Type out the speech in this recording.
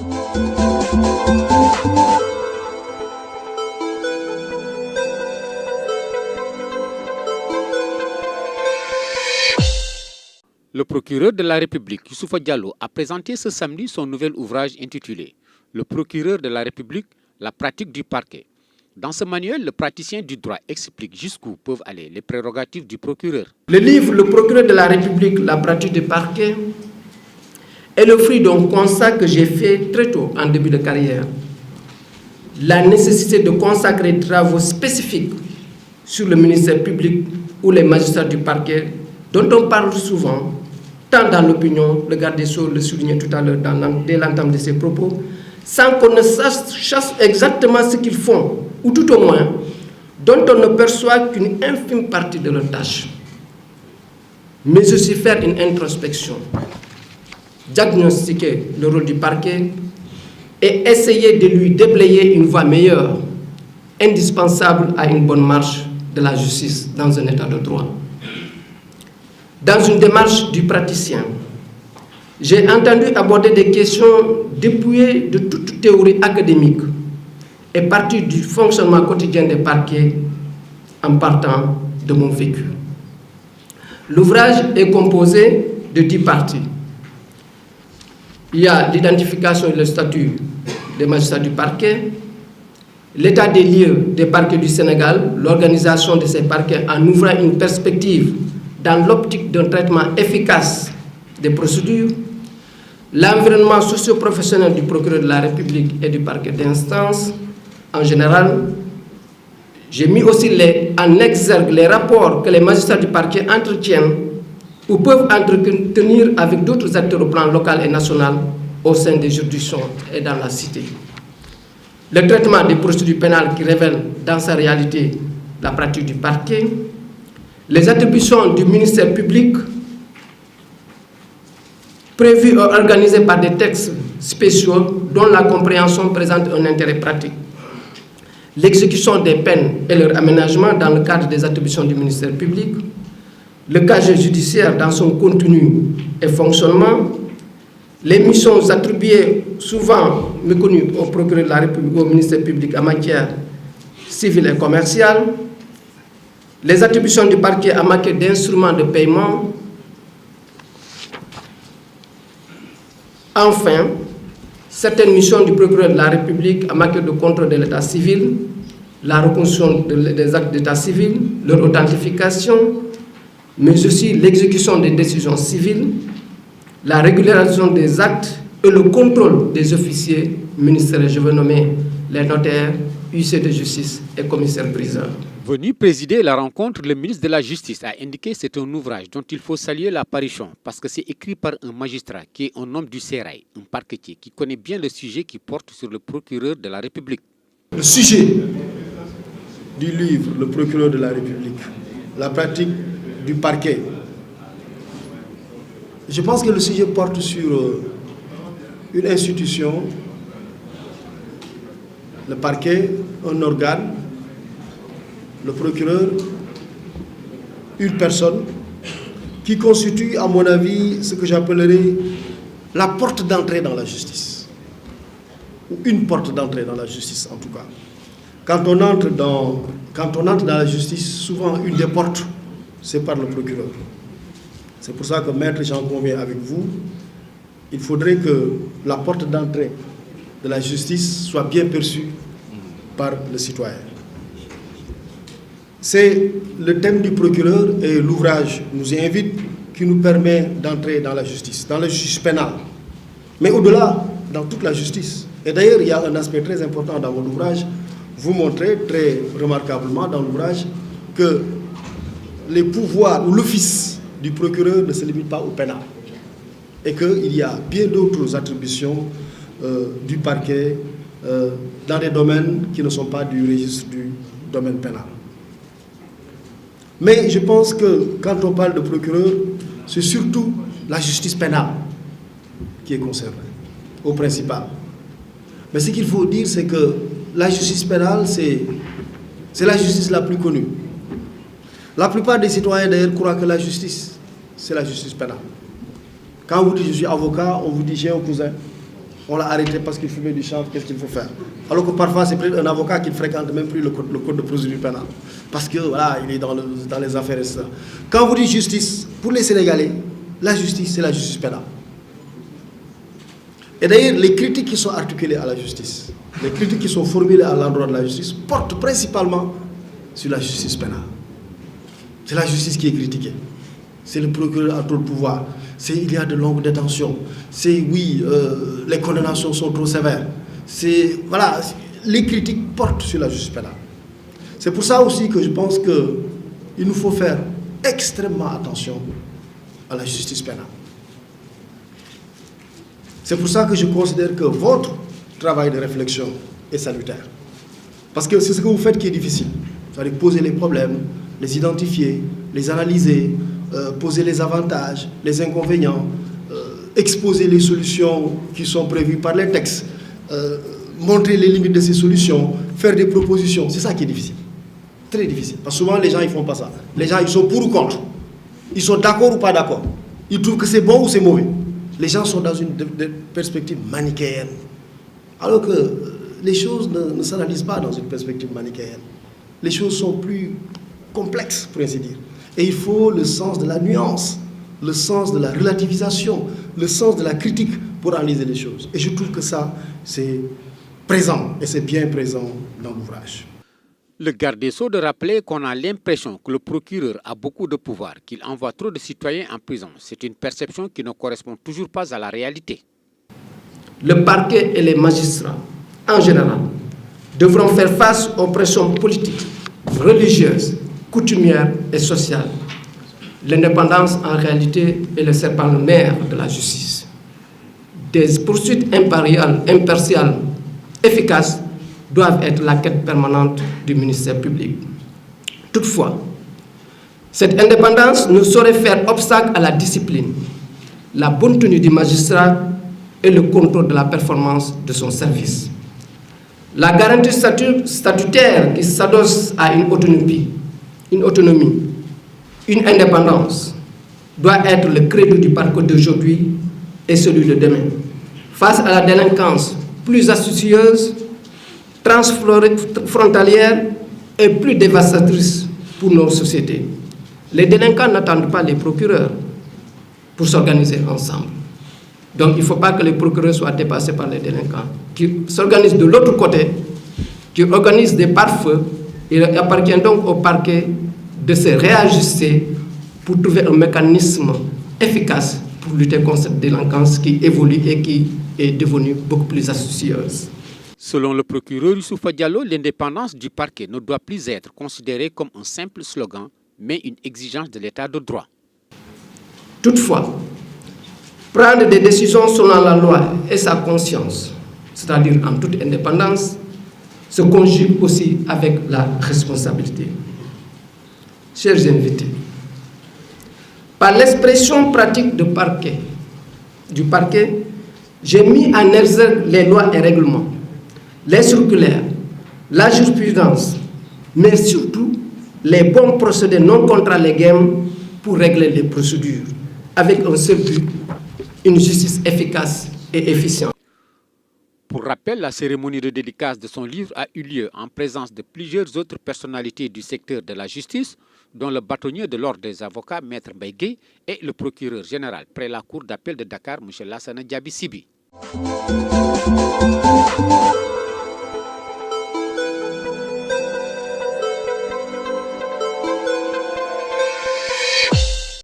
Le procureur de la République, Youssoufa Diallo, a présenté ce samedi son nouvel ouvrage intitulé « Le procureur de la République, la pratique du parquet ». Dans ce manuel, le praticien du droit explique jusqu'où peuvent aller les prérogatives du procureur. Le livre « Le procureur de la République, la pratique du parquet » est le fruit d'un constat que j'ai fait très tôt en début de carrière. La nécessité de consacrer des travaux spécifiques sur le ministère public ou les magistrats du parquet dont on parle souvent, tant dans l'opinion, le garde des Sceaux le soulignait tout à l'heure dès l'entame de ses propos, sans qu'on ne sache exactement ce qu'ils font, ou tout au moins, dont on ne perçoit qu'une infime partie de leurs tâches. Mais aussi faire une introspection, diagnostiquer le rôle du parquet et essayer de lui déblayer une voie meilleure, indispensable à une bonne marche de la justice dans un état de droit. Dans une démarche du praticien, j'ai entendu aborder des questions dépouillées de toute théorie académique et partir du fonctionnement quotidien des parquets en partant de mon vécu. L'ouvrage est composé de 10 parties. Il y a l'identification et le statut des magistrats du parquet, l'état des lieux des parquets du Sénégal, l'organisation de ces parquets en ouvrant une perspective dans l'optique d'un traitement efficace des procédures, l'environnement socio-professionnel du procureur de la République et du parquet d'instance en général. J'ai mis aussi en exergue les rapports que les magistrats du parquet entretiennent ou peuvent entretenir avec d'autres acteurs au plan local et national au sein des juridictions et dans la cité. Le traitement des procédures pénales qui révèle dans sa réalité la pratique du parquet, les attributions du ministère public prévues et organisées par des textes spéciaux dont la compréhension présente un intérêt pratique, l'exécution des peines et leur aménagement dans le cadre des attributions du ministère public, le casier judiciaire dans son contenu et fonctionnement, les missions attribuées souvent méconnues au procureur de la République ou au ministère public en matière civile et commerciale, les attributions du parquet en matière d'instruments de paiement. Enfin, certaines missions du procureur de la République en matière de contrôle de l'état civil, la reconstruction des actes d'état civil, leur authentification, mais aussi l'exécution des décisions civiles, la régularisation des actes et le contrôle des officiers ministériels. Je veux nommer les notaires, huissiers de justice et commissaires-priseurs. Venu présider la rencontre, le ministre de la Justice a indiqué que c'est un ouvrage dont il faut saluer l'apparition parce que c'est écrit par un magistrat qui est un homme du sérail, un parquetier qui connaît bien le sujet qui porte sur le procureur de la République. Le sujet du livre, le procureur de la République, la pratique du parquet. Je pense que le sujet porte sur une institution, le parquet, un organe, le procureur, une personne qui constitue, à mon avis, ce que j'appellerais la porte d'entrée dans la justice. Ou une porte d'entrée dans la justice, en tout cas. Quand on entre dans la justice, souvent une des portes, c'est par le procureur. C'est pour ça que, maître, j'en conviens avec vous, il faudrait que la porte d'entrée de la justice soit bien perçue par le citoyen. C'est le thème du procureur et l'ouvrage nous y invite, qui nous permet d'entrer dans la justice pénale, mais au-delà, dans toute la justice. Et d'ailleurs, il y a un aspect très important dans mon ouvrage. Vous montrez très remarquablement dans l'ouvrage que les pouvoirs ou l'office du procureur ne se limite pas au pénal et qu'il y a bien d'autres attributions du parquet dans des domaines qui ne sont pas du registre du domaine pénal. Mais je pense que quand on parle de procureur, c'est surtout la justice pénale qui est concernée, au principal. Mais ce qu'il faut dire, c'est que la justice pénale, c'est la justice la plus connue. La plupart des citoyens, d'ailleurs, croient que la justice, c'est la justice pénale. Quand vous dites je suis avocat, on vous dit j'ai un cousin. On l'a arrêté parce qu'il fumait du chanvre, qu'est-ce qu'il faut faire? Alors que parfois, c'est peut-être un avocat qui ne fréquente même plus le code de procédure pénale. Parce que voilà, il est dans les affaires et ça. Quand vous dites justice, pour les Sénégalais, la justice, c'est la justice pénale. Et d'ailleurs, les critiques qui sont articulées à la justice, les critiques qui sont formulées à l'endroit de la justice, portent principalement sur la justice pénale. C'est la justice qui est critiquée. C'est le procureur à trop de pouvoir. Il y a de longues détentions. Oui, les condamnations sont trop sévères. Voilà, les critiques portent sur la justice pénale. C'est pour ça aussi que je pense qu'il nous faut faire extrêmement attention à la justice pénale. C'est pour ça que je considère que votre travail de réflexion est salutaire. Parce que c'est ce que vous faites qui est difficile. C'est-à-dire poser les problèmes, les identifier, les analyser, poser les avantages, les inconvénients, exposer les solutions qui sont prévues par les textes, montrer les limites de ces solutions, faire des propositions. C'est ça qui est difficile. Très difficile. Parce que souvent, les gens, ils ne font pas ça. Les gens, ils sont pour ou contre. Ils sont d'accord ou pas d'accord. Ils trouvent que c'est bon ou c'est mauvais. Les gens sont dans une perspective manichéenne. Alors que les choses ne s'analysent pas dans une perspective manichéenne. Les choses sont plus complexes, pour ainsi dire. Et il faut le sens de la nuance, le sens de la relativisation, le sens de la critique pour analyser les choses. Et je trouve que ça, c'est présent, et c'est bien présent dans l'ouvrage. Le garde des Sceaux de rappeler qu'on a l'impression que le procureur a beaucoup de pouvoir, qu'il envoie trop de citoyens en prison. C'est une perception qui ne correspond toujours pas à la réalité. Le parquet et les magistrats, en général, devront faire face aux pressions politiques, religieuses, coutumières et sociales. L'indépendance, en réalité, est le serpent de mer de la justice. Des poursuites impartiales, efficaces, doivent être la quête permanente du ministère public. Toutefois, cette indépendance ne saurait faire obstacle à la discipline, la bonne tenue du magistrat et le contrôle de la performance de son service. La garantie statutaire qui s'adosse à une autonomie, une indépendance, doit être le credo du parcours d'aujourd'hui et celui de demain. Face à la délinquance plus astucieuse, transfrontalière et plus dévastatrice pour nos sociétés. Les délinquants n'attendent pas les procureurs pour s'organiser ensemble. Donc il ne faut pas que les procureurs soient dépassés par les délinquants, qui s'organisent de l'autre côté, qui organisent des pare-feux. Il appartient donc au parquet de se réajuster pour trouver un mécanisme efficace pour lutter contre cette délinquance qui évolue et qui est devenue beaucoup plus astucieuse. Selon le procureur Youssoufa Diallo, l'indépendance du parquet ne doit plus être considérée comme un simple slogan, mais une exigence de l'état de droit. Toutefois, prendre des décisions selon la loi et sa conscience, c'est-à-dire en toute indépendance, se conjugue aussi avec la responsabilité. Chers invités, par l'expression pratique du parquet, j'ai mis en exergue les lois et règlements, les circulaires, la jurisprudence, mais surtout les bons procédés non contralégués pour régler les procédures, avec un seul but, une justice efficace et efficiente. Pour rappel, la cérémonie de dédicace de son livre a eu lieu en présence de plusieurs autres personnalités du secteur de la justice, dont le bâtonnier de l'ordre des avocats, Maître Mbaye, et le procureur général près la cour d'appel de Dakar, M. Lassana Diaby Sibi.